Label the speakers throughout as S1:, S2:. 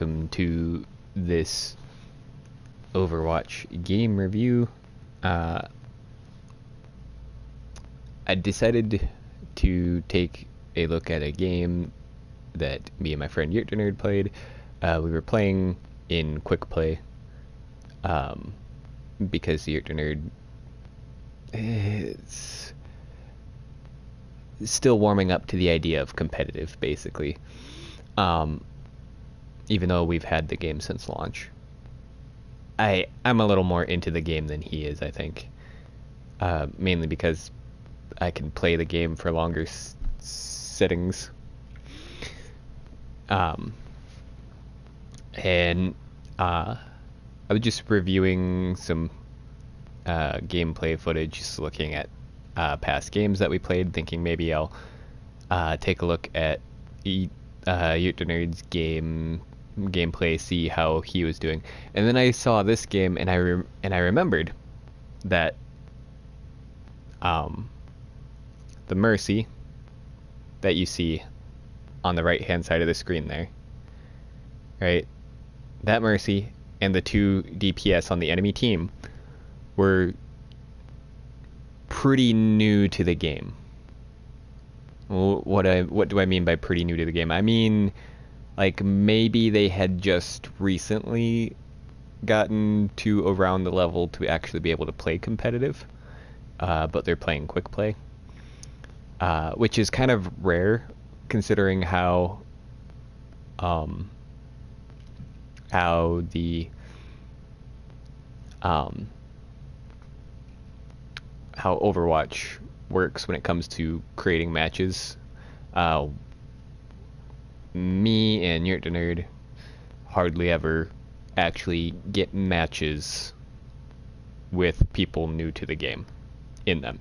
S1: welcome to this Overwatch game review. I decided to take a look at a game that me and my friend Nerd played. We were playing in quick play because Nerd is still warming up to the idea of competitive, basically. Even though we've had the game since launch. I'm a little more into the game than he is, I think. Mainly because I can play the game for longer settings. And I was just reviewing some gameplay footage, just looking at past games that we played, thinking maybe I'll take a look at Nerd's gameplay, see how he was doing. And then I saw this game, and I remembered that the Mercy that you see on the right hand side of the screen there, right? That Mercy and the two DPS on the enemy team were pretty new to the game. What do I mean by pretty new to the game? I mean, like, maybe they had just recently gotten to around the level to actually be able to play competitive, but they're playing quick play, which is kind of rare considering how Overwatch works when it comes to creating matches. Me and Nerd hardly ever actually get matches with people new to the game in them,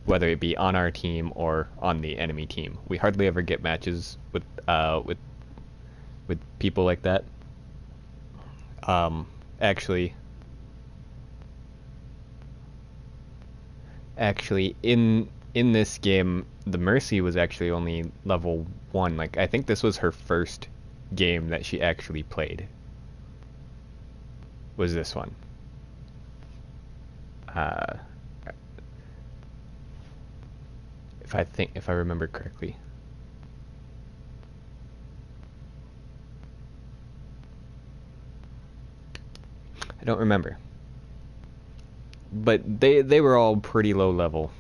S1: whether it be on our team or on the enemy team. We hardly ever get matches with people like that. Actually, in this game, the Mercy was actually only level 1. Like, I think this was her first game that she actually played. Was this one. If I remember correctly. I don't remember. But they were all pretty low level.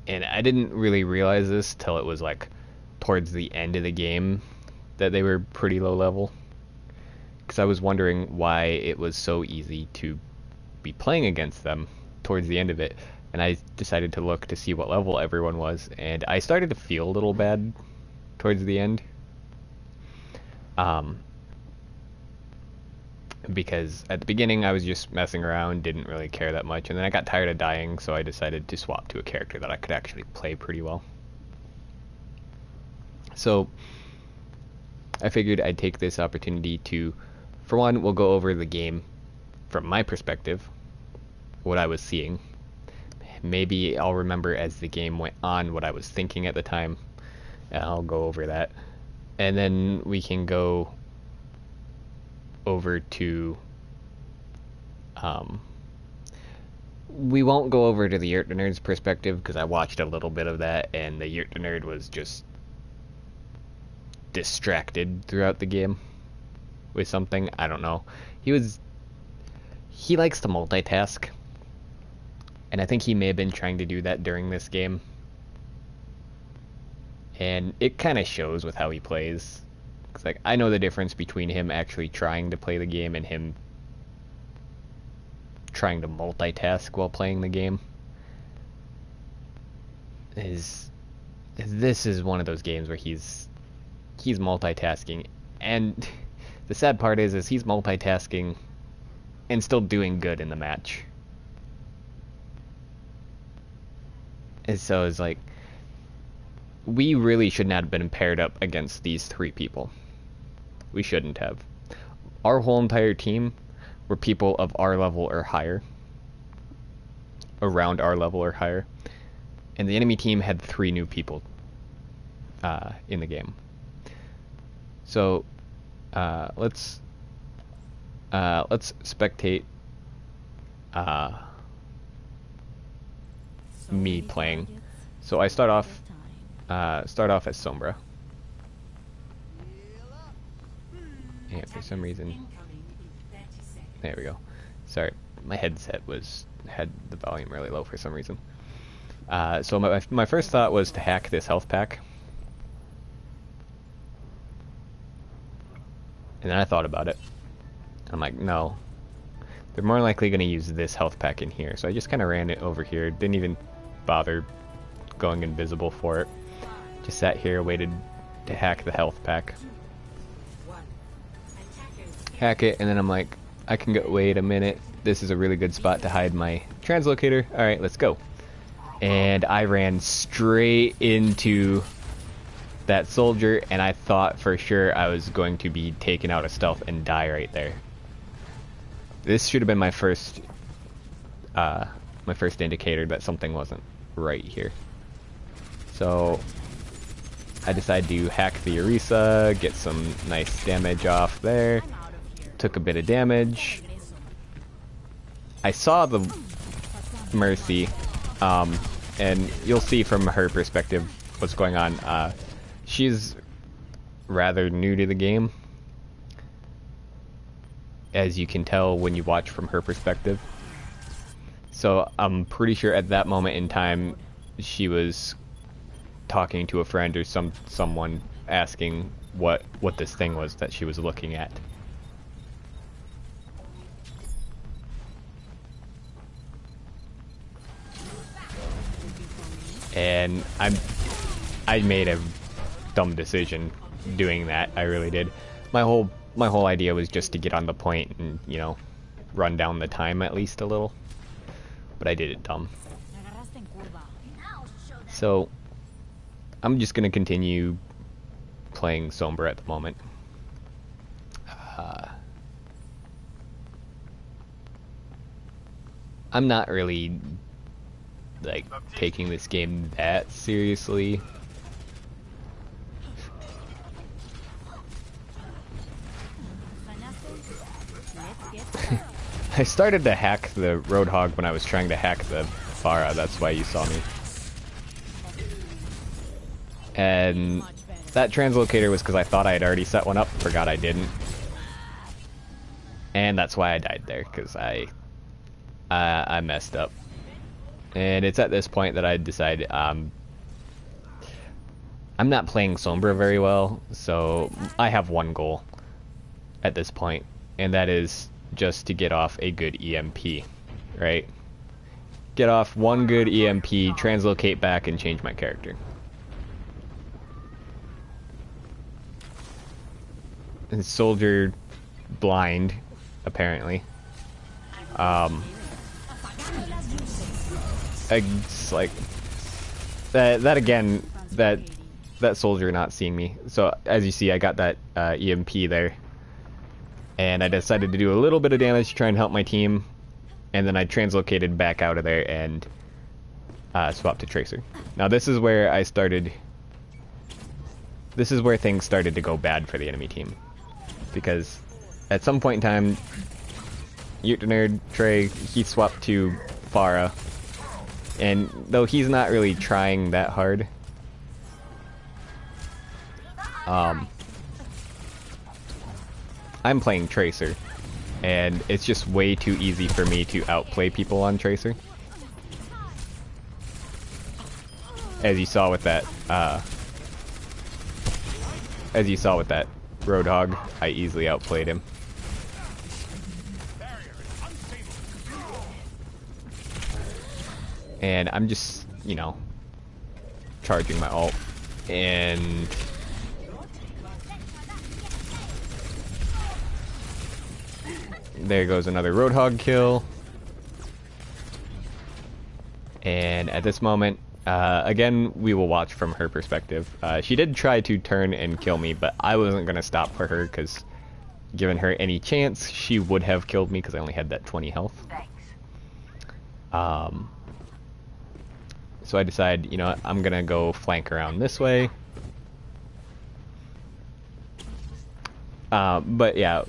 S1: And I didn't really realize this till it was like towards the end of the game that they were pretty low level, because I was wondering why it was so easy to be playing against them towards the end of it, and I decided to look to see what level everyone was, and I started to feel a little bad towards the end. Because at the beginning I was just messing around, didn't really care that much, and then I got tired of dying, so I decided to swap to a character that I could actually play pretty well. So I figured I'd take this opportunity to, for one, we'll go over the game from my perspective, what I was seeing. Maybe I'll remember as the game went on what I was thinking at the time, and I'll go over that. And then we can go over to we won't go over to the Nerd's perspective, because I watched a little bit of that, and the Nerd was just distracted throughout the game with something. I don't know. He likes to multitask, and I think he may have been trying to do that during this game, and it kind of shows with how he plays. Cause, like, I know the difference between him actually trying to play the game and him trying to multitask while playing the game. This is one of those games where he's multitasking, and the sad part is he's multitasking and still doing good in the match. And so it's like, we really should not have been paired up against these three people. We shouldn't have. Our whole entire team were people of our level or higher. Around our level or higher. and the enemy team had 3 new people in the game. So let's spectate me playing. So I start off as Sombra, and for some reason, there we go. Sorry, my headset had the volume really low for some reason. So my first thought was to hack this health pack, and then I thought about it. I'm like, no, they're more likely going to use this health pack in here. So I just kind of ran it over here. Didn't even bother going invisible for it. Just sat here, waited to hack the health pack. Hack it, and then I'm like, I can go, wait a minute, this is a really good spot to hide my translocator. Alright, let's go. And I ran straight into that soldier, and I thought for sure I was going to be taken out of stealth and die right there. This should have been my first indicator that something wasn't right here. So I decided to hack the Orisa, get some nice damage off there. Took a bit of damage. I saw the Mercy, and you'll see from her perspective what's going on. She's rather new to the game, as you can tell when you watch from her perspective. So I'm pretty sure at that moment in time she was talking to a friend or someone asking what this thing was that she was looking at. And I made a dumb decision doing that. I really did. My whole idea was just to get on the point and, you know, run down the time at least a little. But I did it dumb. So I'm just gonna continue playing Sombra at the moment. I'm not really like taking this game that seriously. I started to hack the Roadhog when I was trying to hack the Pharah, that's why you saw me. And that translocator was because I thought I had already set one up, forgot I didn't. And that's why I died there, because I messed up. And it's at this point that I decide I'm not playing Sombra very well, so I have one goal at this point, and that is just to get off a good EMP, right? Get off one good EMP, translocate back, and change my character. And soldier blind, apparently. It's like that again. That soldier not seeing me. So as you see, I got that EMP there, and I decided to do a little bit of damage to try and help my team, and then I translocated back out of there and swapped to Tracer. Now this is where I started. This is where things started to go bad for the enemy team, because at some point in time, Nerd Trey, he swapped to Pharah. And though he's not really trying that hard, I'm playing Tracer, and it's just way too easy for me to outplay people on Tracer. As you saw with that, Roadhog, I easily outplayed him. And I'm just, you know, charging my ult, and there goes another Roadhog kill. And at this moment, again, we will watch from her perspective. She did try to turn and kill me, but I wasn't going to stop for her, because given her any chance, she would have killed me, because I only had that 20 health. So I decide, you know what, I'm gonna go flank around this way. But yeah,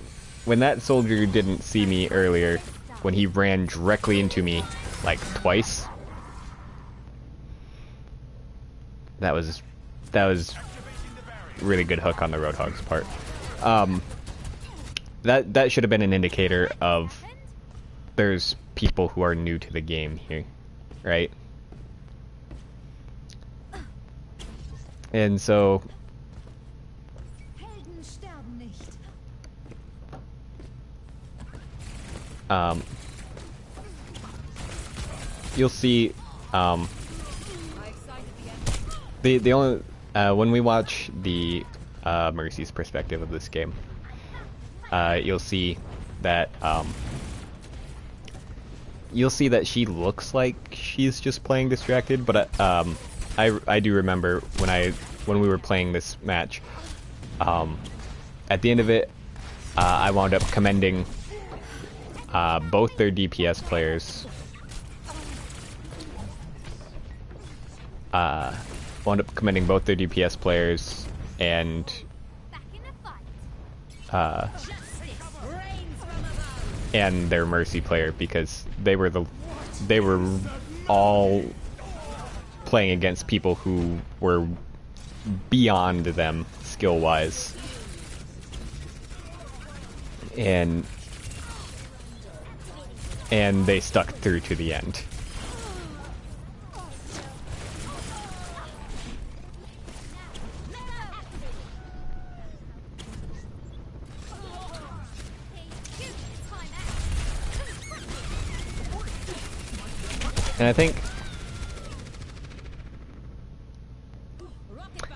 S1: when that soldier didn't see me earlier, when he ran directly into me, like, twice, that was really good hook on the Roadhog's part. That should have been an indicator of there's people who are new to the game here, right? And so you'll see the only when we watch the Mercy's perspective of this game, you'll see that she looks like she's just playing distracted, but I do remember when we were playing this match, at the end of it, I wound up commending both their DPS players. And their Mercy player, because they were all playing against people who were beyond them skill-wise, and they stuck through to the end. And I think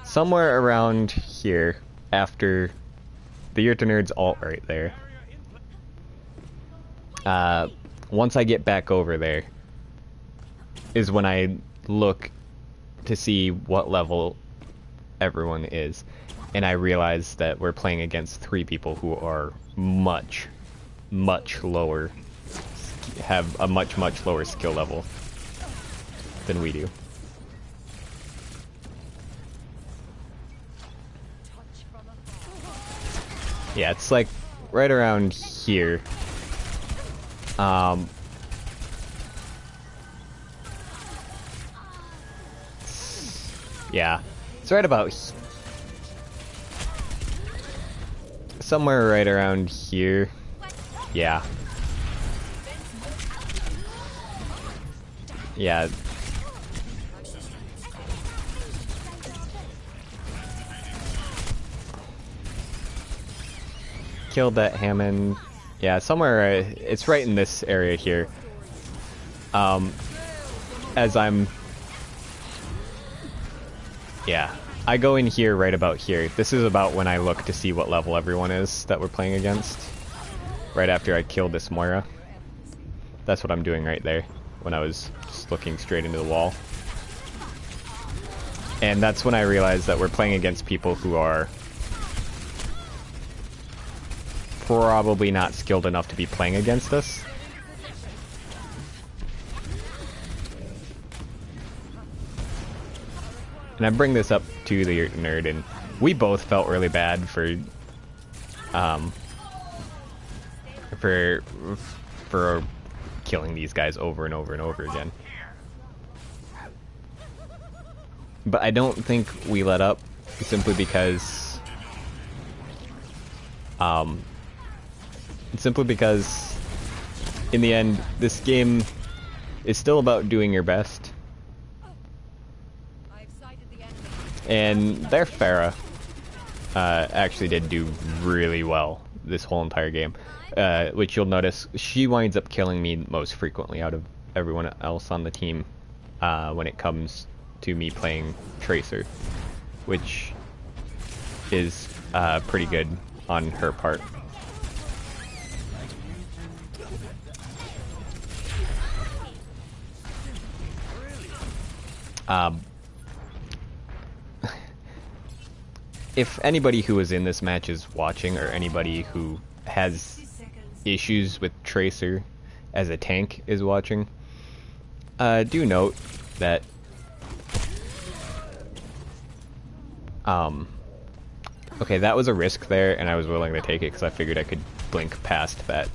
S1: somewhere around here, after the Year to Nerd's ult right there, once I get back over there, is when I look to see what level everyone is. And I realize that we're playing against 3 people who are much, much lower, have a much, much lower skill level than we do. Yeah, it's like right around here. Yeah, it's right about somewhere right around here. Yeah. Yeah. Killed that Hammond. Yeah, somewhere, it's right in this area here. As I'm... Yeah, I go in here right about here. This is about when I look to see what level everyone is that we're playing against. Right after I kill this Moira. That's what I'm doing right there, when I was just looking straight into the wall. And that's when I realized that we're playing against people who are probably not skilled enough to be playing against us. And I bring this up to the nerd, and we both felt really bad for killing these guys over and over and over again. But I don't think we let up simply because in the end, this game is still about doing your best. And their Pharah actually did do really well this whole entire game. Which you'll notice, she winds up killing me most frequently out of everyone else on the team when it comes to me playing Tracer, which is pretty good on her part. If anybody who was in this match is watching, or anybody who has issues with Tracer as a tank is watching, do note that Okay, that was a risk there, and I was willing to take it because I figured I could blink past that,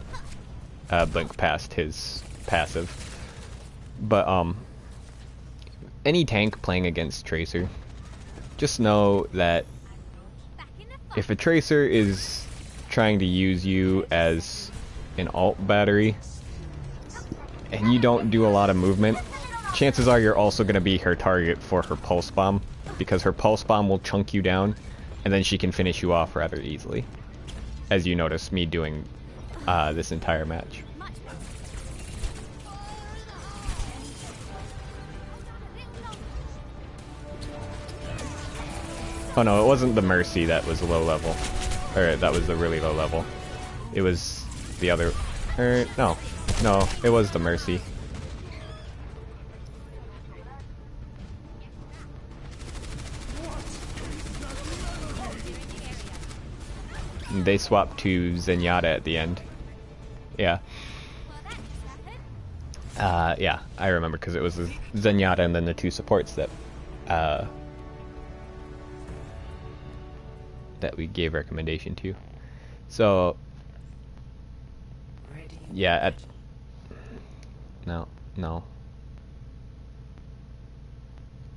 S1: blink past his passive. But, any tank playing against Tracer, just know that if a Tracer is trying to use you as an alt battery, and you don't do a lot of movement, chances are you're also going to be her target for her pulse bomb, because her pulse bomb will chunk you down, and then she can finish you off rather easily, as you notice me doing this entire match. Oh no, it wasn't the Mercy that was low level, or that was the really low level. It was the other, no, it was the Mercy. They swapped to Zenyatta at the end. Yeah. Yeah, I remember because it was the Zenyatta and then the two supports that that we gave recommendation to. So yeah, no.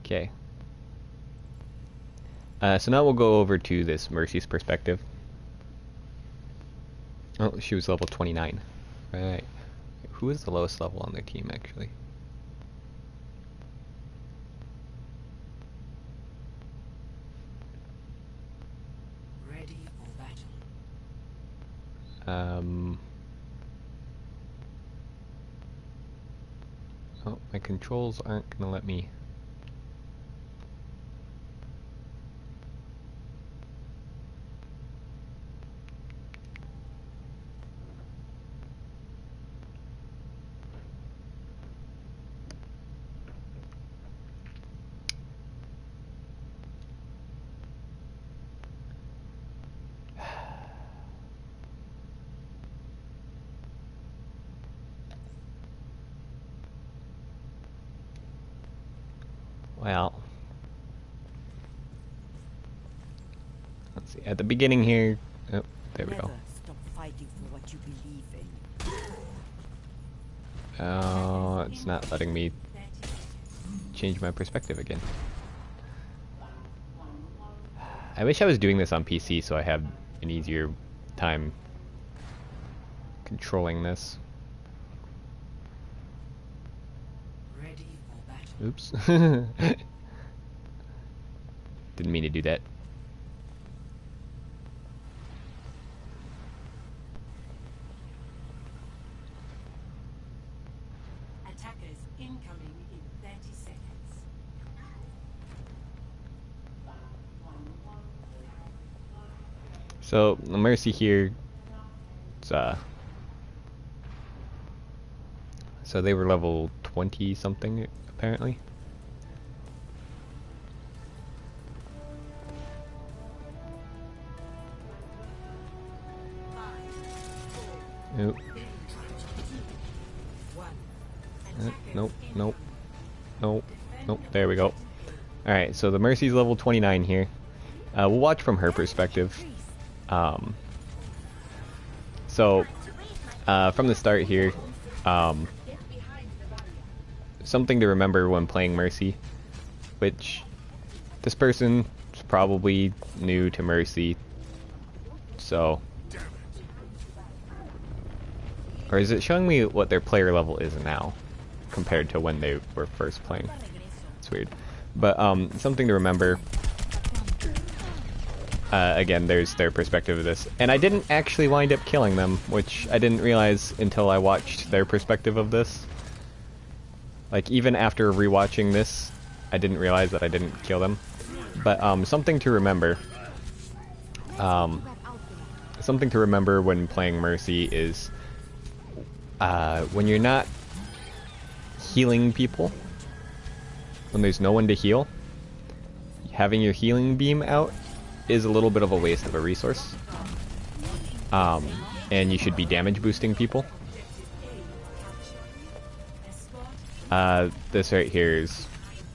S1: Okay. So now we'll go over to this Mercy's perspective. Oh, she was level 29. Right. Who is the lowest level on their team, actually?
S2: Ready for battle.
S1: Oh, my controls aren't gonna let me. Well, let's see. At the beginning here, oh, there we go.
S2: Stop fighting for what you believe in.
S1: Oh, it's not letting me change my perspective again. I wish I was doing this on PC so I have an easier time controlling this. Oops. Didn't mean to do that.
S2: Attackers incoming in 30 seconds.
S1: So the Mercy here, so they were level 20 something apparently. Nope. Nope. There we go. Alright, so the Mercy's level 29 here. We'll watch from her perspective. So, from the start here, something to remember when playing Mercy, which this person is probably new to Mercy, so... Or is it showing me what their player level is now, compared to when they were first playing? It's weird. But, something to remember... again, there's their perspective of this. And I didn't actually wind up killing them, which I didn't realize until I watched their perspective of this. Like, even after rewatching this, I didn't realize that I didn't kill them. But, something to remember. Something to remember when playing Mercy is... when you're not healing people, when there's no one to heal, having your healing beam out is a little bit of a waste of a resource. And you should be damage boosting people. This right here is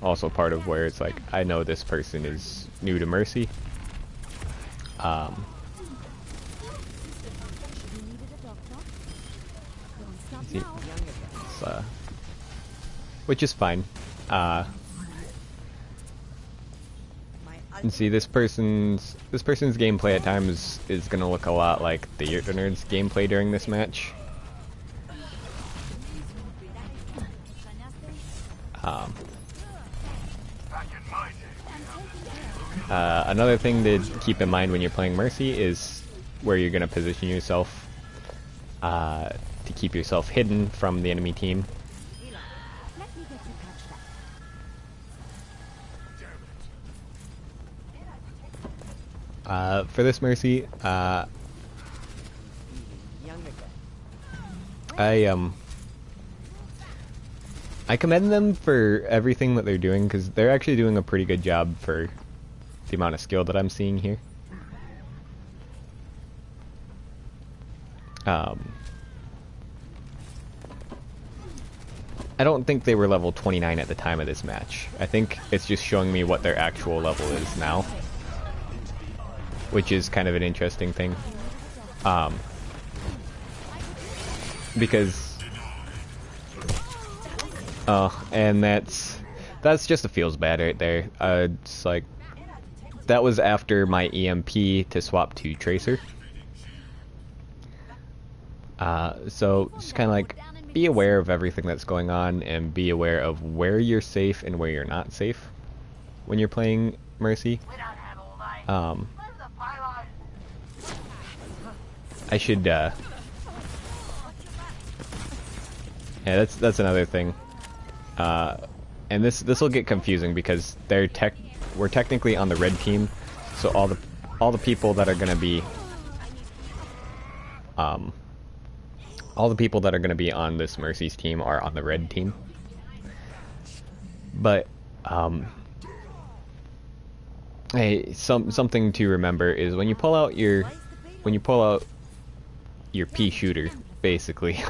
S1: also part of where it's like, I know this person is new to Mercy. See, it's, which is fine. And see, this person's gameplay at times is gonna look a lot like the Yurt Nerd's gameplay during this match. Another thing to keep in mind when you're playing Mercy is where you're gonna position yourself to keep yourself hidden from the enemy team. For this Mercy, I commend them for everything that they're doing, because they're actually doing a pretty good job for the amount of skill that I'm seeing here. I don't think they were level 29 at the time of this match. I think it's just showing me what their actual level is now, which is kind of an interesting thing. Because and that's just a feels bad right there. It's like, that was after my EMP to swap to Tracer. So just kind of like, be aware of everything that's going on, and be aware of where you're safe and where you're not safe when you're playing Mercy. I should, yeah, that's another thing. And this will get confusing because we're technically on the red team, so all the people that are gonna be on this Mercy's team are on the red team. But hey, something to remember is when you pull out your pea shooter, basically,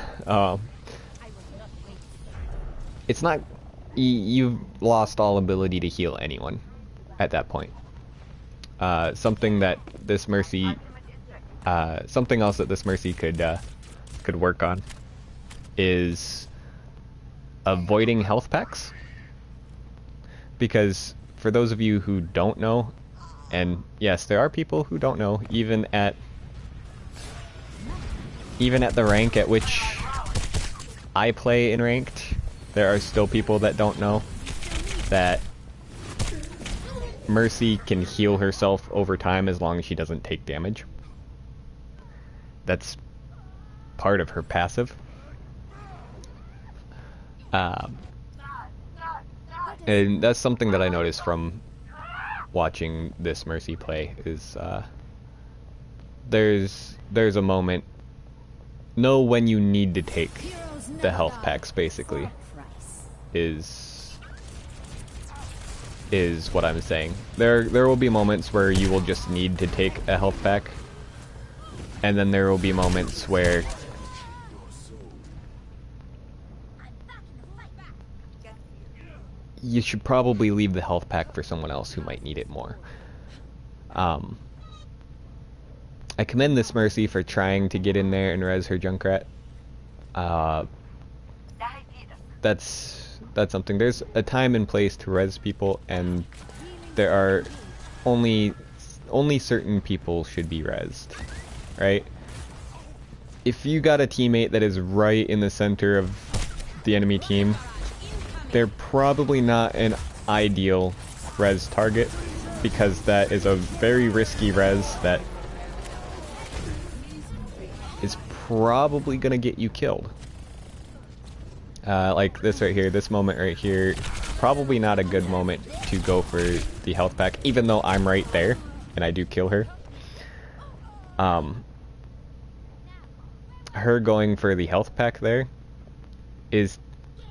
S1: it's not, you've lost all ability to heal anyone at that point. Something else that this Mercy could work on is avoiding health packs, because for those of you who don't know, and yes, there are people who don't know, even at the rank at which I play in ranked, there are still people that don't know that Mercy can heal herself over time as long as she doesn't take damage. That's part of her passive. And that's something that I noticed from watching this Mercy play, is there's a moment, know when you need to take the health packs, basically, is what I'm saying. There will be moments where you will just need to take a health pack, and then there will be moments where you should probably leave the health pack for someone else who might need it more. I commend this Mercy for trying to get in there and res her Junkrat. That's something. There's a time and place to res people, and there are only certain people should be resed, right? If you got a teammate that is right in the center of the enemy team, they're probably not an ideal res target, because that is a very risky res that is probably gonna get you killed. Like this right here, this moment right here, probably not a good moment to go for the health pack, even though I'm right there and I do kill her. Her going for the health pack there is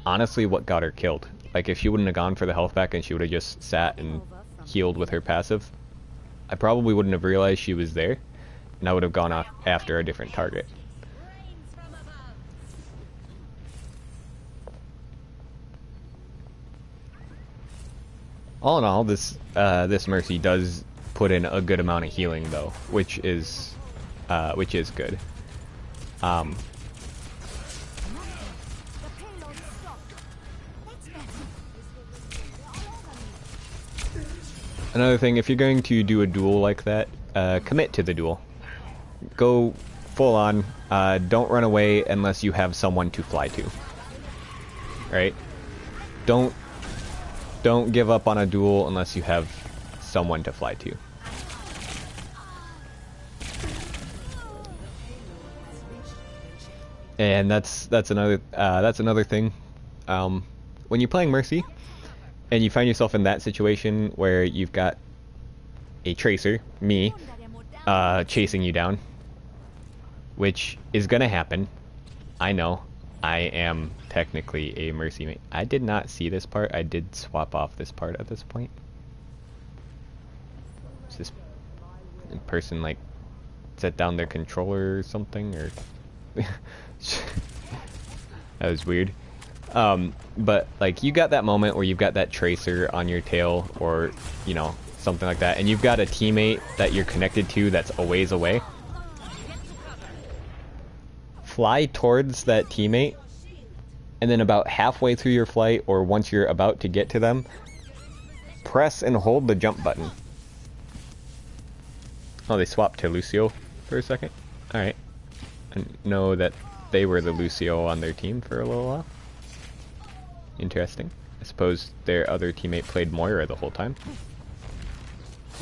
S1: honestly what got her killed. Like, if she wouldn't have gone for the health pack and she would have just sat and healed with her passive, I probably wouldn't have realized she was there, and I would have gone off after a different target. All in all, this Mercy does put in a good amount of healing though, which is good. Um, Another thing, if you're going to do a duel like that, commit to the duel. Go full on. Don't run away unless you have someone to fly to. Right? Don't give up on a duel unless you have someone to fly to. And that's another thing. When you're playing Mercy, and you find yourself in that situation where you've got a tracer, me, chasing you down, which is gonna happen. I know. I am technically a Mercy mate. I did not see this part. I did swap off this part at this point. Is this person like set down their controller or something, or that was weird. But like you got that moment where you've got that tracer on your tail, or you know, something like that, and you've got a teammate that you're connected to that's a ways away. Fly towards that teammate, and then about halfway through your flight, or once you're about to get to them, press and hold the jump button. Oh, they swapped to Lucio for a second? Alright. I know that they were the Lucio on their team for a little while. Interesting. I suppose their other teammate played Moira the whole time.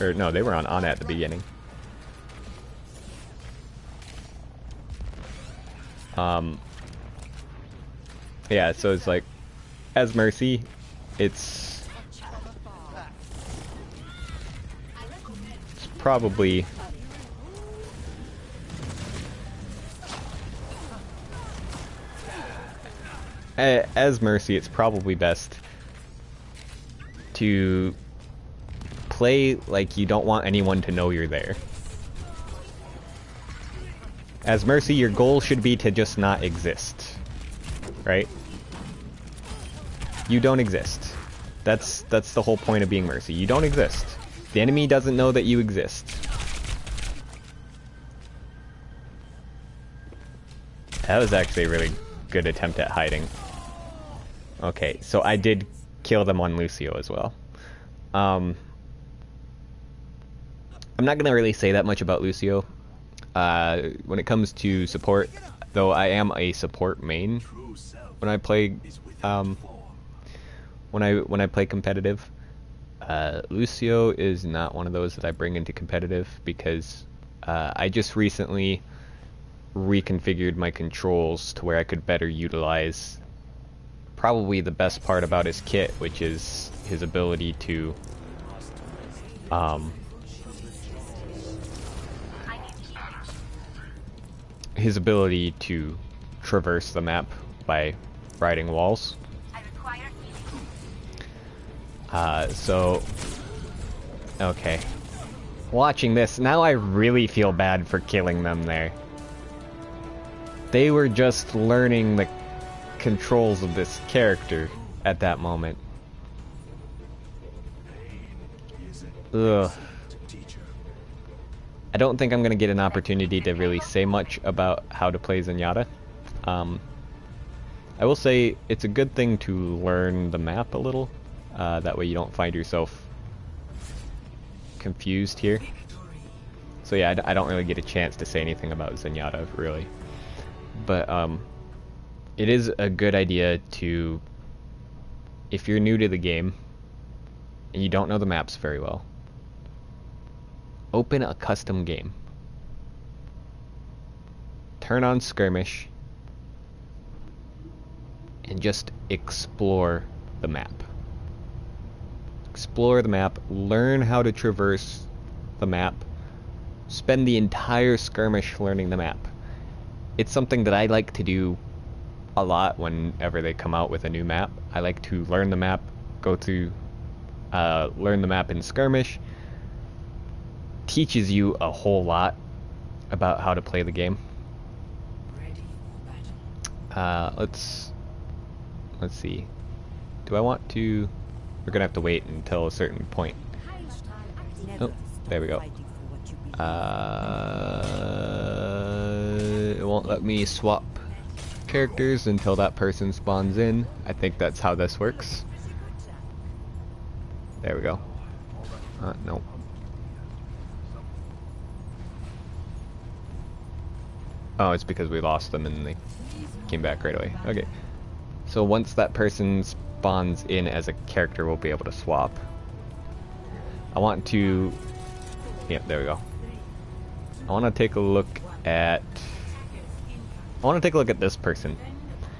S1: Or no, they were on Ana at the beginning. Yeah, so it's like, as Mercy, it's probably as Mercy, it's probably best to play like you don't want anyone to know you're there. As Mercy, your goal should be to just not exist, right? You don't exist. That's the whole point of being Mercy. You don't exist. The enemy doesn't know that you exist. That was actually a really good attempt at hiding. Okay, so I did kill them on Lucio as well. I'm not gonna really say that much about Lucio. When it comes to support, though, I am a support main when I play when I play competitive. Lucio is not one of those that I bring into competitive because I just recently reconfigured my controls to where I could better utilize probably the best part about his kit, which is his ability to traverse the map by riding walls. So okay, watching this now, I really feel bad for killing them there. They were just learning the controls of this character at that moment. Ugh. I don't think I'm gonna get an opportunity to really say much about how to play Zenyatta. I will say it's a good thing to learn the map a little. That way you don't find yourself confused here. So yeah, I don't really get a chance to say anything about Zenyatta, really. But it is a good idea to, if you're new to the game and you don't know the maps very well, open a custom game. Turn on skirmish and just explore the map. Explore the map, learn how to traverse the map, spend the entire skirmish learning the map. It's something that I like to do a lot whenever they come out with a new map. I like to learn the map, go through, learn the map in skirmish. Teaches you a whole lot about how to play the game. Let's see. Do I want to we're gonna have to wait until a certain point.
S2: Never
S1: Oh, there we go.
S2: stop fighting for what you believe.
S1: It won't let me swap characters until that person spawns in. I think that's how this works. There we go. No. Oh, it's because we lost them and they came back right away. Okay. So once that person spawns in as a character, we'll be able to swap. I want to... Yeah, there we go. I want to take a look at... I want to take a look at this person.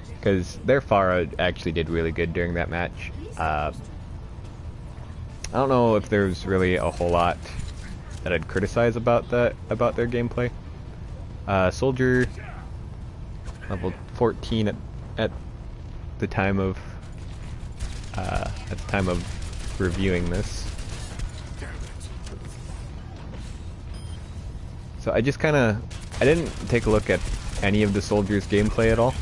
S1: Because their Pharah actually did really good during that match. I don't know if there's really a whole lot that I'd criticize about their gameplay. Soldier level 14 at the time of reviewing this. So I didn't take a look at any of the soldiers' gameplay at all.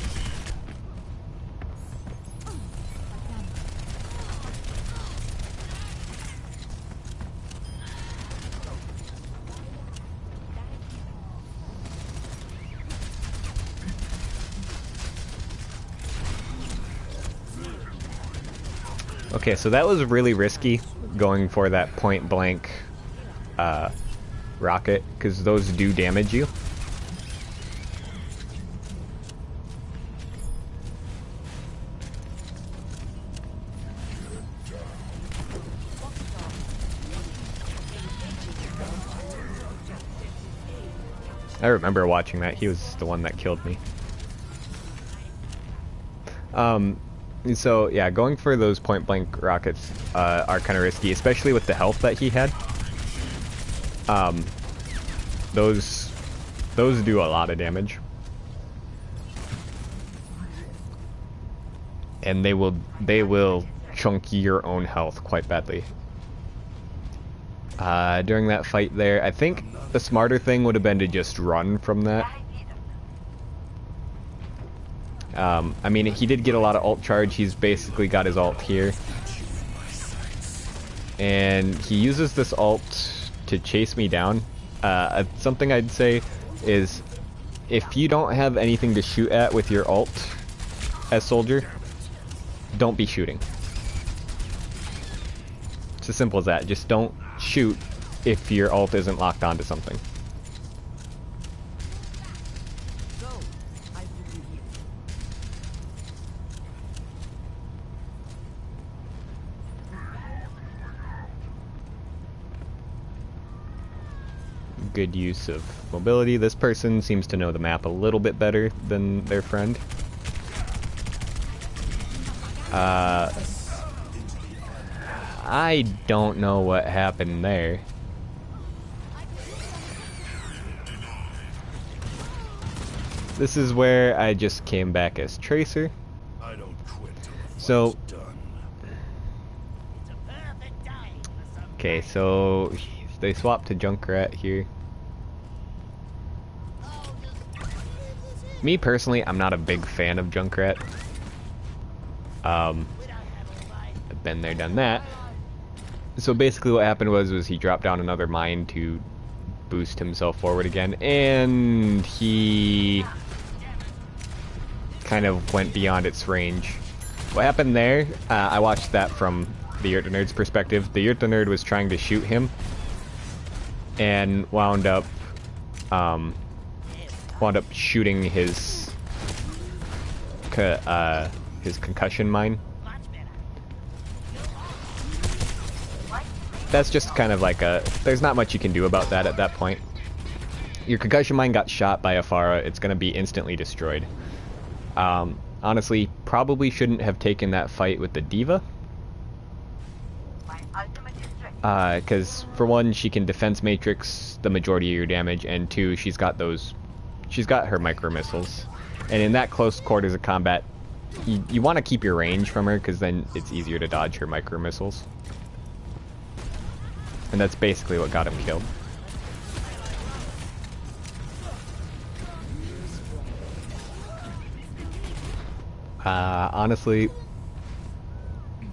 S1: Okay, so that was really risky, going for that point blank rocket, because those do damage you. I remember watching that. He was the one that killed me. So yeah, going for those point blank rockets are kind of risky, especially with the health that he had. Those do a lot of damage, and they will chunk your own health quite badly. During that fight there, I think the smarter thing would have been to just run from that. I mean, he did get a lot of ult charge. He's basically got his ult here. And he uses this ult to chase me down. Something I'd say is, if you don't have anything to shoot at with your ult as soldier, don't be shooting. It's as simple as that. Just don't shoot if your ult isn't locked onto something. Good use of mobility. This person seems to know the map a little bit better than their friend. I don't know what happened there. This is where I just came back as Tracer. So, okay, so they swapped to Junkrat here. Me personally, I'm not a big fan of Junkrat. I've been there, done that. So basically what happened was he dropped down another mine to boost himself forward again, and he kind of went beyond its range. What happened there, I watched that from the Yurta Nerd's perspective. The Yurta Nerd was trying to shoot him and wound up shooting his concussion mine. That's just kind of like there's not much you can do about that at that point. Your concussion mine got shot by a Pharah, it's going to be instantly destroyed. Honestly, probably shouldn't have taken that fight with the D.Va. Because for one, she can defense matrix the majority of your damage, and two, she's got her micro missiles. And in that close quarters of combat, you want to keep your range from her, because then it's easier to dodge her micro missiles. And that's basically what got him killed. Honestly,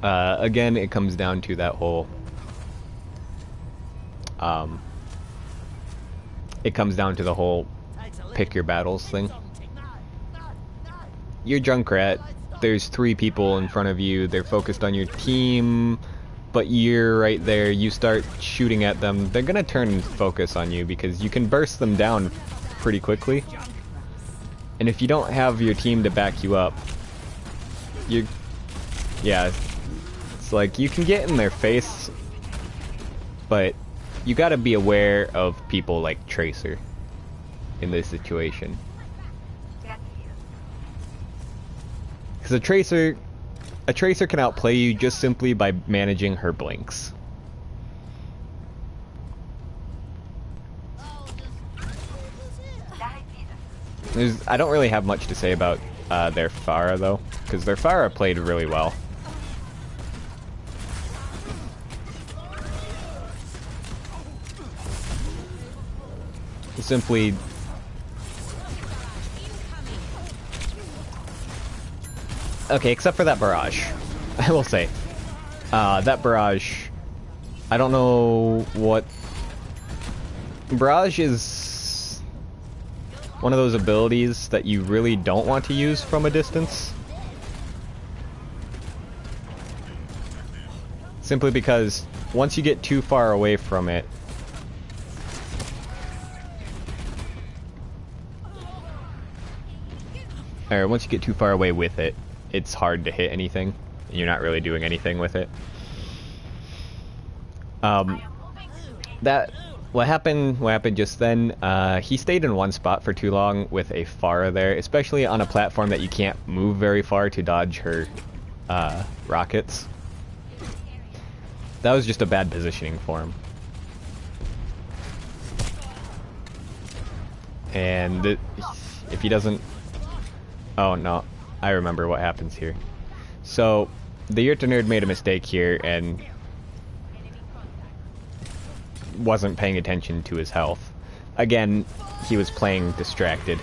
S1: Again, it comes down to that whole it comes down to the whole pick your battles thing. You're Junkrat, there's 3 people in front of you, they're focused on your team, but you're right there, you start shooting at them, they're gonna turn and focus on you because you can burst them down pretty quickly. And if you don't have your team to back you up, yeah, it's like you can get in their face, but you gotta be aware of people like Tracer in this situation. Because a Tracer can outplay you just simply by managing her blinks. I don't really have much to say about their Pharah though, because their Pharah played really well. Simply okay, except for that barrage. I will say that barrage, I don't know what barrage is. One of those abilities that you really don't want to use from a distance, simply because once you get too far away from it, or once you get too far away with it, it's hard to hit anything. You're not really doing anything with it. What happened just then, he stayed in one spot for too long with a Pharah there, especially on a platform that you can't move very far to dodge her rockets. That was just a bad positioning for him. And if he doesn't... Oh no, I remember what happens here. So, the Yurta nerd made a mistake here and wasn't paying attention to his health. Again, he was playing distracted.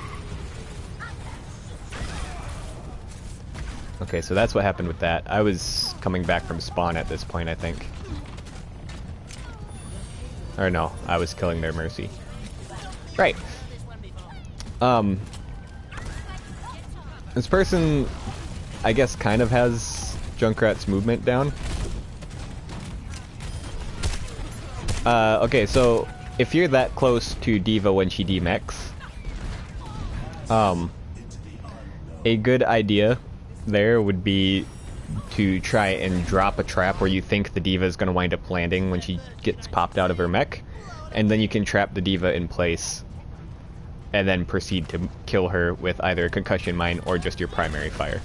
S1: Okay, so that's what happened with that. I was coming back from spawn at this point, I think. Or no, I was killing their Mercy. Right. This person, I guess, kind of has Junkrat's movement down. Okay, so if you're that close to D.Va when she demechs, a good idea there would be to try and drop a trap where you think the D.Va is going to wind up landing when she gets popped out of her mech, and then you can trap the D.Va in place and then proceed to kill her with either a concussion mine or just your primary fire.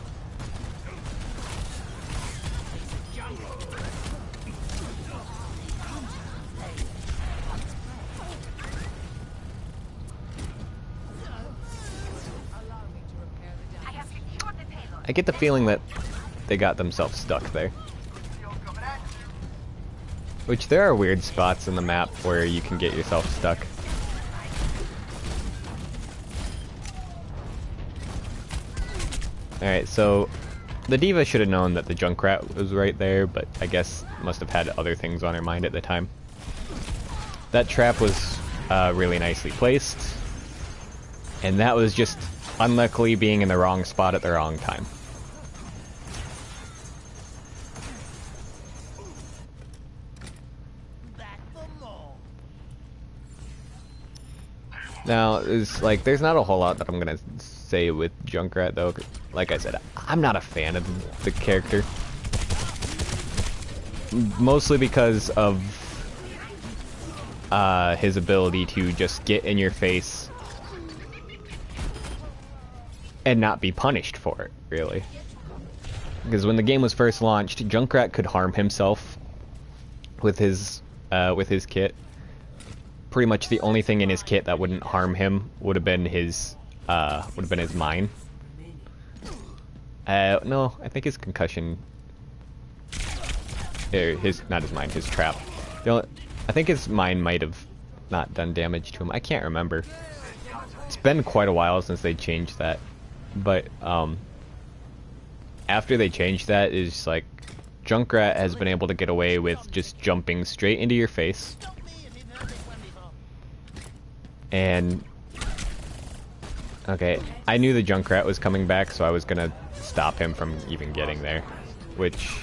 S1: I get the feeling that they got themselves stuck there. Which, there are weird spots in the map where you can get yourself stuck. Alright, so the D.Va should have known that the Junkrat was right there, but I guess must have had other things on her mind at the time. That trap was really nicely placed, and that was just unluckily being in the wrong spot at the wrong time. Now, there's not a whole lot that I'm gonna say with Junkrat though. Like I said, I'm not a fan of the character. Mostly because of his ability to just get in your face and not be punished for it, really. Because when the game was first launched, Junkrat could harm himself with his kit. Pretty much the only thing in his kit that wouldn't harm him would have been his mine. No, I think his concussion. Not his mine, his trap. I think his mine might have not done damage to him. I can't remember. It's been quite a while since they changed that, but after they changed that, it's like Junkrat has been able to get away with just jumping straight into your face. And okay, I knew the Junkrat was coming back, so I was gonna stop him from even getting there, which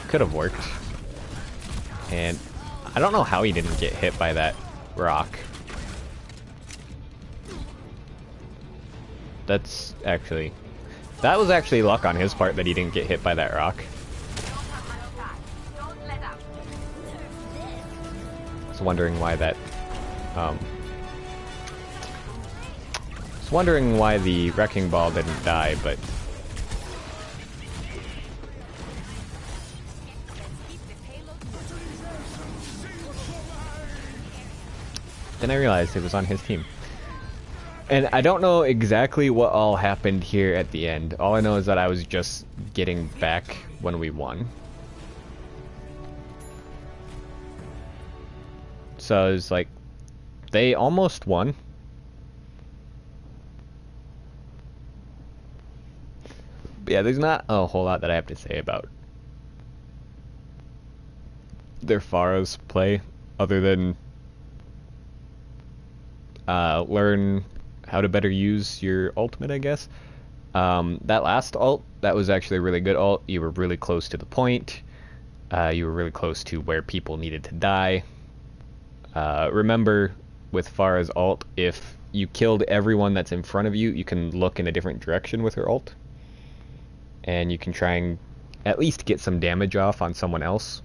S1: could have worked. And I don't know how he didn't get hit by that rock. That was actually luck on his part that he didn't get hit by that rock. I was wondering why that, I was wondering why the wrecking ball didn't die, but then I realized it was on his team. And I don't know exactly what all happened here at the end. All I know is that I was just getting back when we won. So it was like, they almost won. But yeah, there's not a whole lot that I have to say about their Pharah's play, other than learn how to better use your ultimate, I guess. That last ult, that was actually a really good ult. You were really close to the point. You were really close to where people needed to die. Remember, with Pharah's ult, if you killed everyone that's in front of you, you can look in a different direction with her ult. And you can try and at least get some damage off on someone else.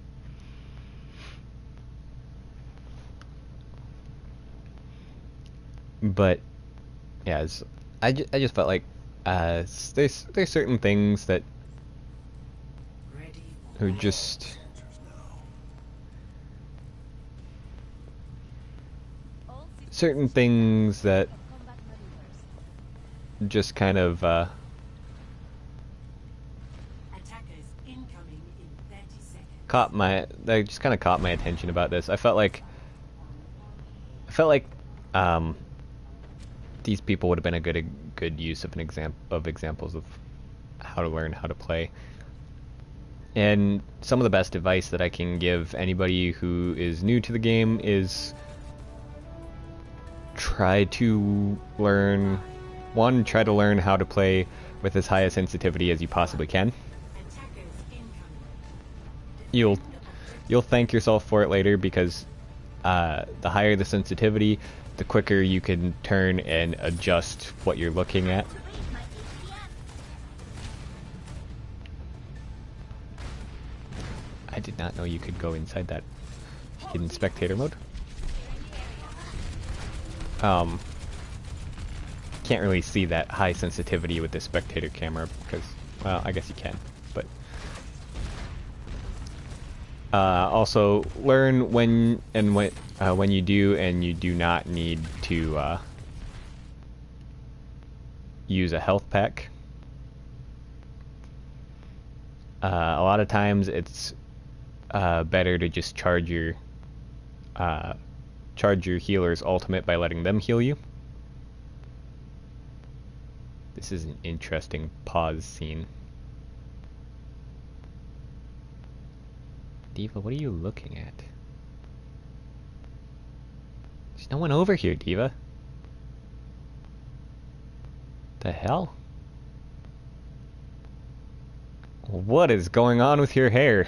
S1: But yeah, I just felt like there's certain things that are just certain things that just kind of caught my attention about this. I felt like these people would have been a good use of examples of how to learn how to play. And some of the best advice that I can give anybody who is new to the game is try to learn how to play with as high a sensitivity as you possibly can. You'll thank yourself for it later, because the higher the sensitivity, the quicker you can turn and adjust what you're looking at. I did not know you could go inside that hidden spectator mode. Can't really see that high sensitivity with the spectator camera because, well, I guess you can, but also learn when you do and you do not need to use a health pack. A lot of times it's better to just charge your healer's ultimate by letting them heal you. This is an interesting pause scene. D.Va, what are you looking at? There's no one over here, D.Va. The hell? What is going on with your hair?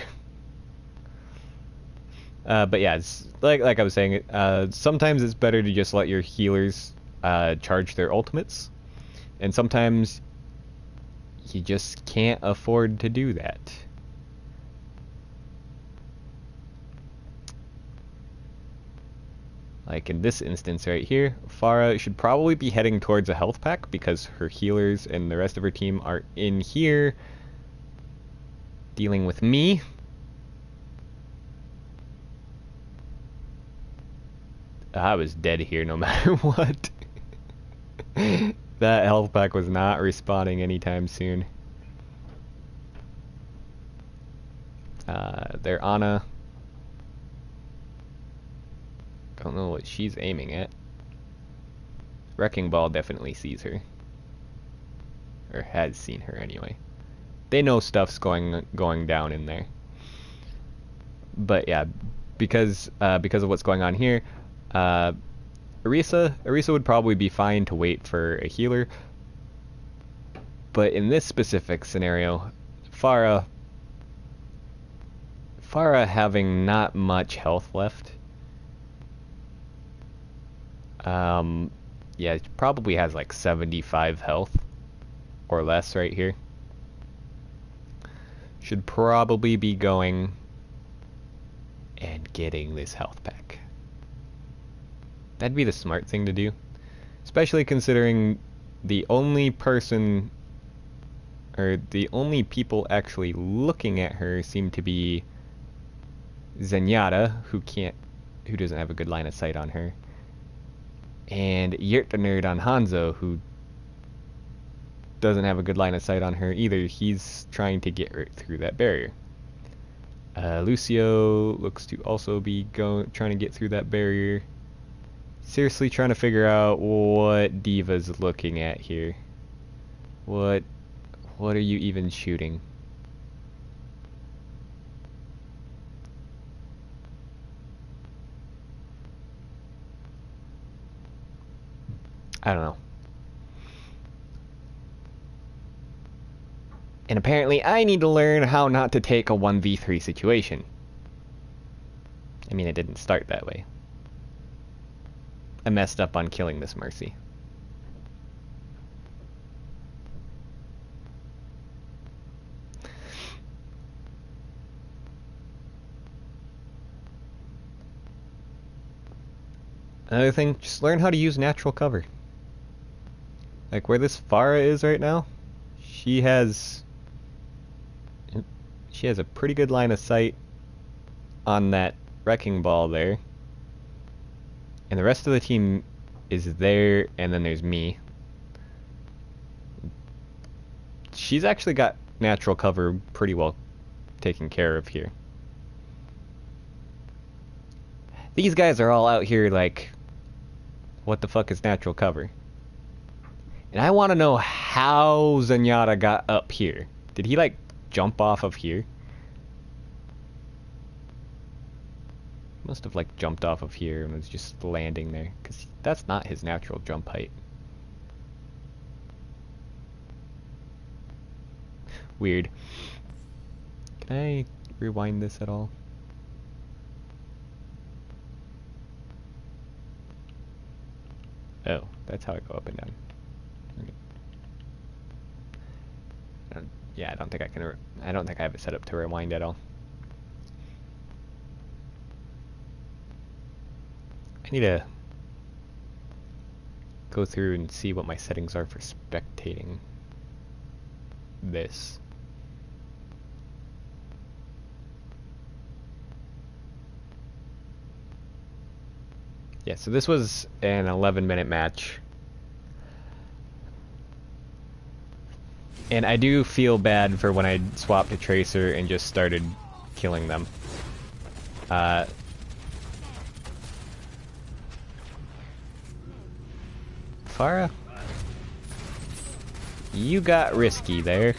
S1: But yeah, it's like I was saying, sometimes it's better to just let your healers charge their ultimates, and sometimes you just can't afford to do that. Like in this instance right here, Pharah should probably be heading towards a health pack because her healers and the rest of her team are in here dealing with me. I was dead here no matter what. That health pack was not respawning anytime soon. They're Ana. Don't know what she's aiming at. Wrecking Ball definitely sees her. Or has seen her anyway. they know stuff's going down in there. But yeah, because of what's going on here, Orisa would probably be fine to wait for a healer. But in this specific scenario, Pharah having not much health left. Yeah, it probably has like 75 health or less right here. Should probably be going and getting this health pack. That'd be the smart thing to do, especially considering the only person, or the only people actually looking at her seem to be Zenyatta, who doesn't have a good line of sight on her, and Nerd on Hanzo, who doesn't have a good line of sight on her either. He's trying to get right through that barrier. Lucio looks to also be trying to get through that barrier. Seriously trying to figure out what D.Va's looking at here. What are you even shooting? I don't know. And apparently I need to learn how not to take a 1v3 situation. I mean, it didn't start that way. I messed up on killing this Mercy. Another thing, just learn how to use natural cover. Like where this Pharah is right now, she has a pretty good line of sight on that wrecking ball there. And the rest of the team is there, and then there's me. She's actually got natural cover pretty well taken care of here. These guys are all out here like, what the fuck is natural cover? And I want to know how Zenyatta got up here. Did he like jump off of here? Must have like jumped off of here and was just landing there, because that's not his natural jump height. Weird. Can I rewind this at all? Oh, that's how I go up and down. Okay. Yeah, I don't think I can. I don't think I have it set up to rewind at all. I need to go through and see what my settings are for spectating this. Yeah, so this was an 11-minute match. And I do feel bad for when I swapped to Tracer and just started killing them. Pharah? You got risky there.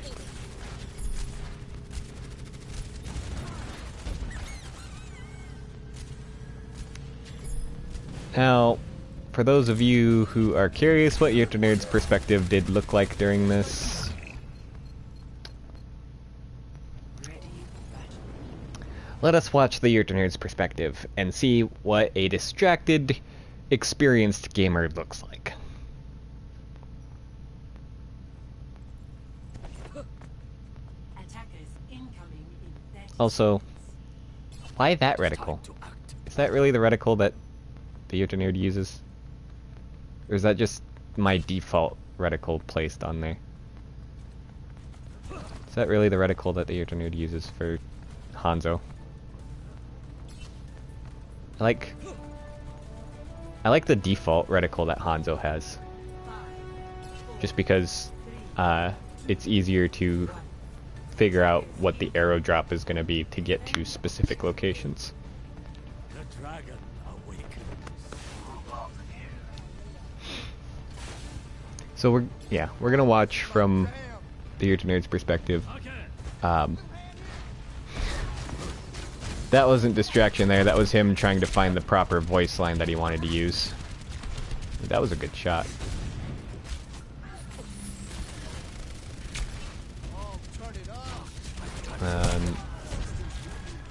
S1: Now, for those of you who are curious what Nerd's perspective did look like during this, let us watch the Nerd's perspective and see what a distracted, experienced gamer looks like. Also, why that reticle? Is that really the reticle that the Nerd uses? Or is that just my default reticle placed on there? Is that really the reticle that the Nerd uses for Hanzo? I like the default reticle that Hanzo has. Just because it's easier to figure out what the arrow drop is going to be to get to specific locations.
S3: The dragon awakens.
S1: So we're gonna watch from the Nerd's perspective. Um, that wasn't distraction there. That was him trying to find the proper voice line that he wanted to use. That was a good shot.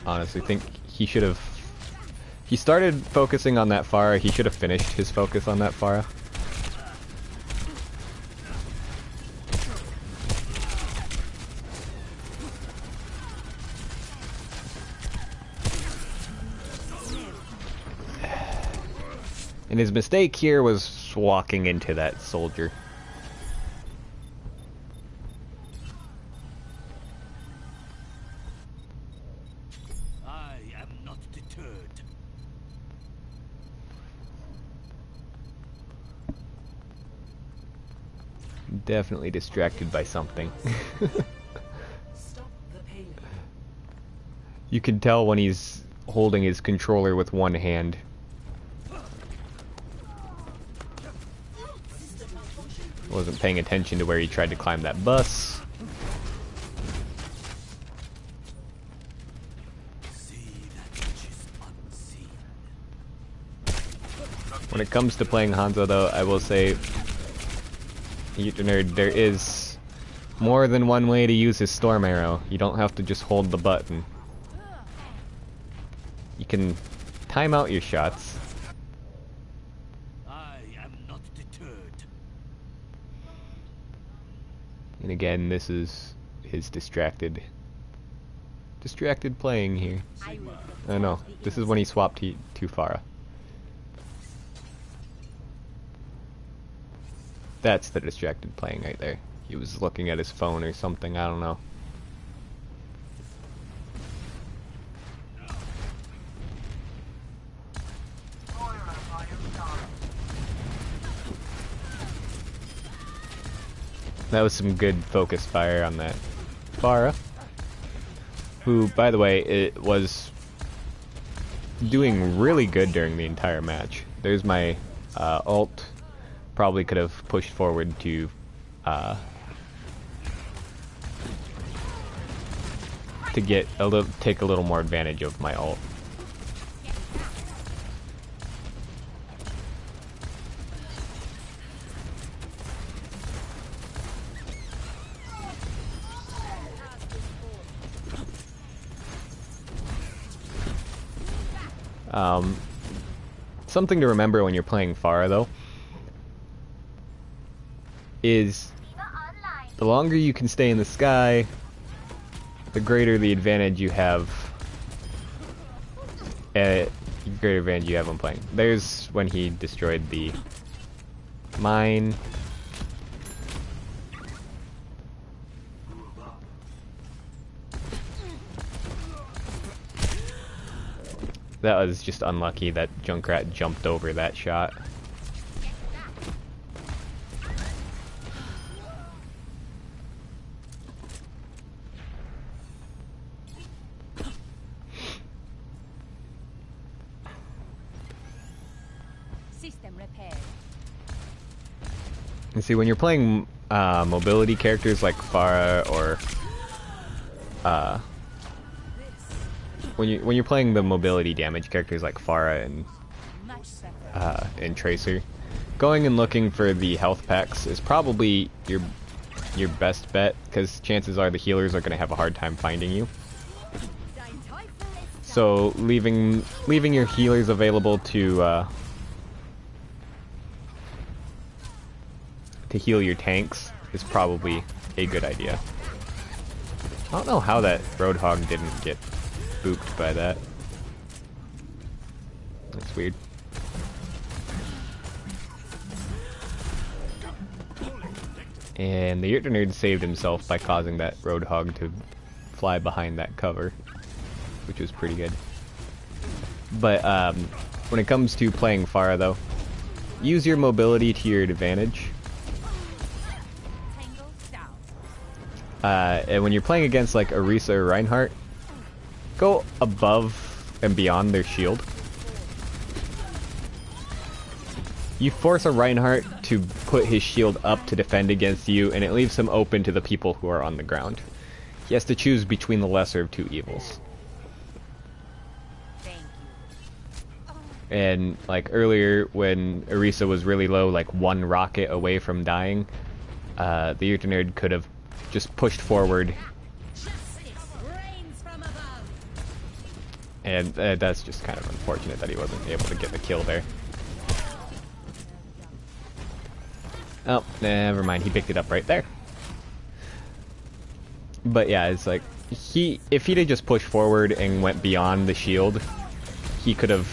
S1: Honestly, think he should have. He started focusing on that Pharah. He should have finished his focus on that Pharah. And his mistake here was walking into that soldier.
S3: I am not deterred.
S1: Definitely distracted by something.
S2: Stop the payload.
S1: You can tell when he's holding his controller with one hand. Wasn't paying attention to where he tried to climb that bus. When it comes to playing Hanzo though, I will say, Nerd, there is more than one way to use his Storm Arrow. You don't have to just hold the button. You can time out your shots.
S3: I am not deterred.
S1: And again, this is his distracted playing here. Oh no, this is when he swapped to Pharah. That's the distracted playing right there. He was looking at his phone or something, I don't know. That was some good focus fire on that Pharah, who, by the way, it was doing really good during the entire match. There's my ult. Probably could have pushed forward to get a little, take a little more advantage of my ult. Something to remember when you're playing Pharah, though, is the longer you can stay in the sky, the greater the advantage you have. Greater advantage you have when playing. There's when he destroyed the mine. That was just unlucky that Junkrat jumped over that shot.
S2: System repaired.
S1: And see, when you're playing mobility characters like Pharah or when you're playing the mobility damage characters like Pharah and Tracer, going and looking for the health packs is probably your best bet, because chances are the healers are going to have a hard time finding you. So leaving your healers available to heal your tanks is probably a good idea. I don't know how that Roadhog didn't get booped by that. That's weird. And the Nerd saved himself by causing that Roadhog to fly behind that cover, which was pretty good. But when it comes to playing Pharah, though, use your mobility to your advantage. And when you're playing against like Orisa or Reinhardt, go above and beyond their shield. You force a Reinhardt to put his shield up to defend against you, and it leaves him open to the people who are on the ground. He has to choose between the lesser of two evils.
S2: Thank you.
S1: And like earlier when Orisa was really low, like one rocket away from dying, the Utinerd could have just pushed forward,
S2: Justice reigns from above.
S1: and that's just kind of unfortunate that he wasn't able to get the kill there. Oh, never mind, he picked it up right there. But yeah, it's like, if he'd have just pushed forward and went beyond the shield, he could have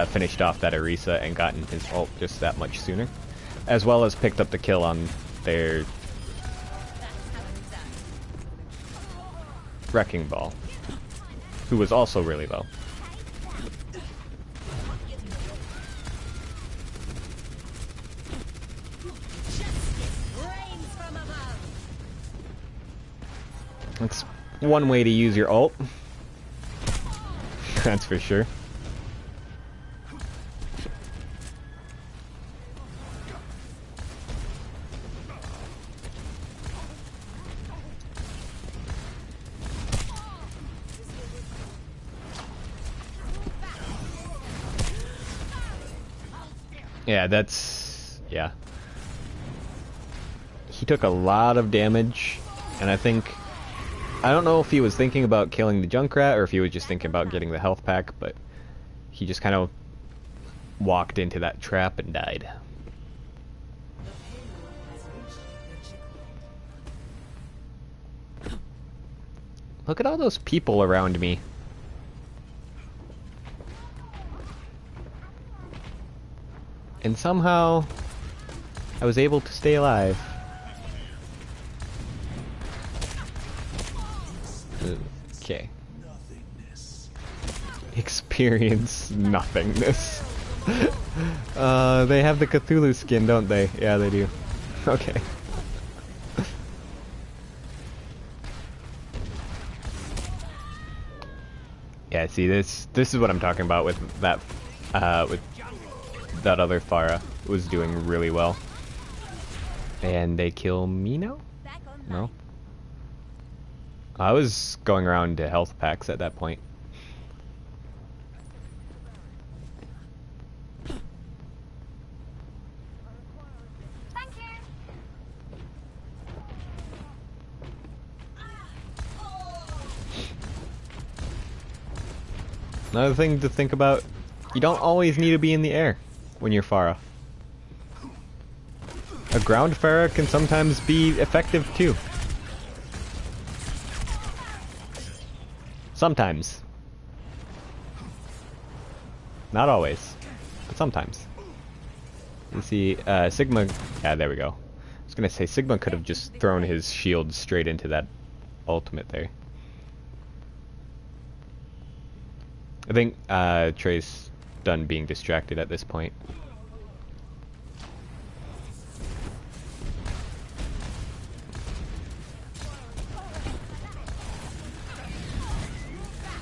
S1: finished off that Orisa and gotten his ult just that much sooner. As well as picked up the kill on their Wrecking Ball, who was also really low.
S2: Reigns from above.
S1: That's one way to use your ult. That's for sure. Yeah, yeah. He took a lot of damage, and I don't know if he was thinking about killing the Junkrat or if he was just thinking about getting the health pack, but he just kind of walked into that trap and died. Look at all those people around me. And somehow, I was able to stay alive. Okay. Experience nothingness. They have the Cthulhu skin, don't they? Yeah, they do. Okay. Yeah, see, this is what I'm talking about with that other Pharah. Was doing really well. And they kill me now? No? I was going around to health packs at that point.
S2: Thank you.
S1: Another thing to think about, you don't always need to be in the air when you're Pharah. A ground Pharah can sometimes be effective too. Sometimes. Not always, but sometimes. You see, Sigma... Yeah, there we go. I was gonna say, Sigma could have just thrown his shield straight into that ultimate there. I think Trey's done being distracted at this point.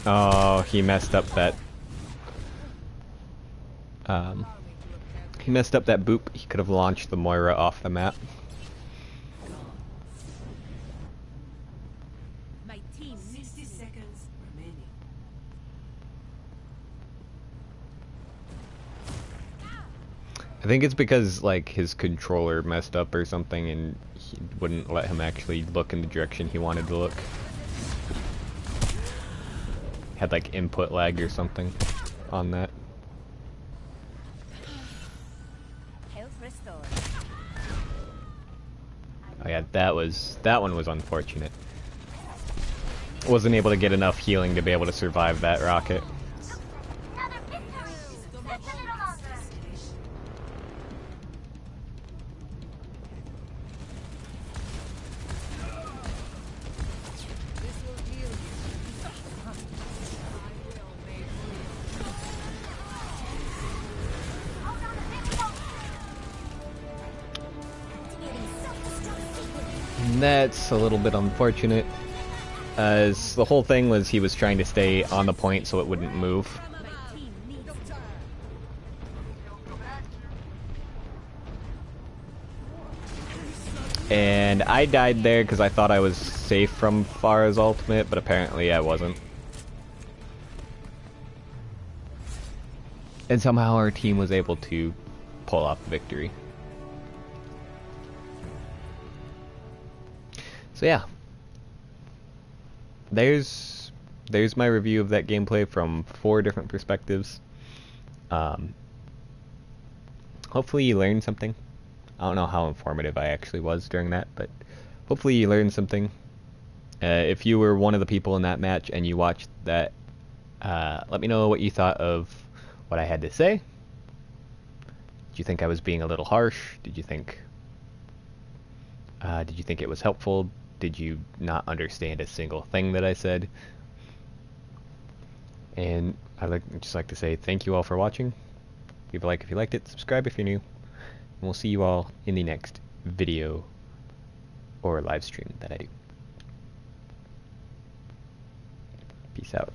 S1: Oh, he messed up that... he messed up that boop. He could have launched the Moira off the map.
S2: My team 60 seconds remaining.
S1: I think it's because, like, his controller messed up or something and he wouldn't let him actually look in the direction he wanted to look. Had, like, input lag or something on that.
S2: Health restored.
S1: Oh yeah, that one was unfortunate. Wasn't able to get enough healing to be able to survive that rocket.
S2: Another victory. Take a little longer.
S1: That's a little bit unfortunate, as the whole thing was he was trying to stay on the point so it wouldn't move.
S2: My team needs
S1: And I died there because I thought I was safe from Farah's ultimate, but apparently I wasn't. And somehow our team was able to pull off the victory. So yeah, there's my review of that gameplay from 4 different perspectives. Hopefully you learned something. I don't know how informative I actually was during that, but hopefully you learned something. If you were one of the people in that match and you watched that, let me know what you thought of what I had to say. Did you think I was being a little harsh? Did you think it was helpful? Did you not understand a single thing that I said? And I'd just like to say thank you all for watching. Leave a like if you liked it, subscribe if you're new, and we'll see you all in the next video or live stream that I do. Peace out.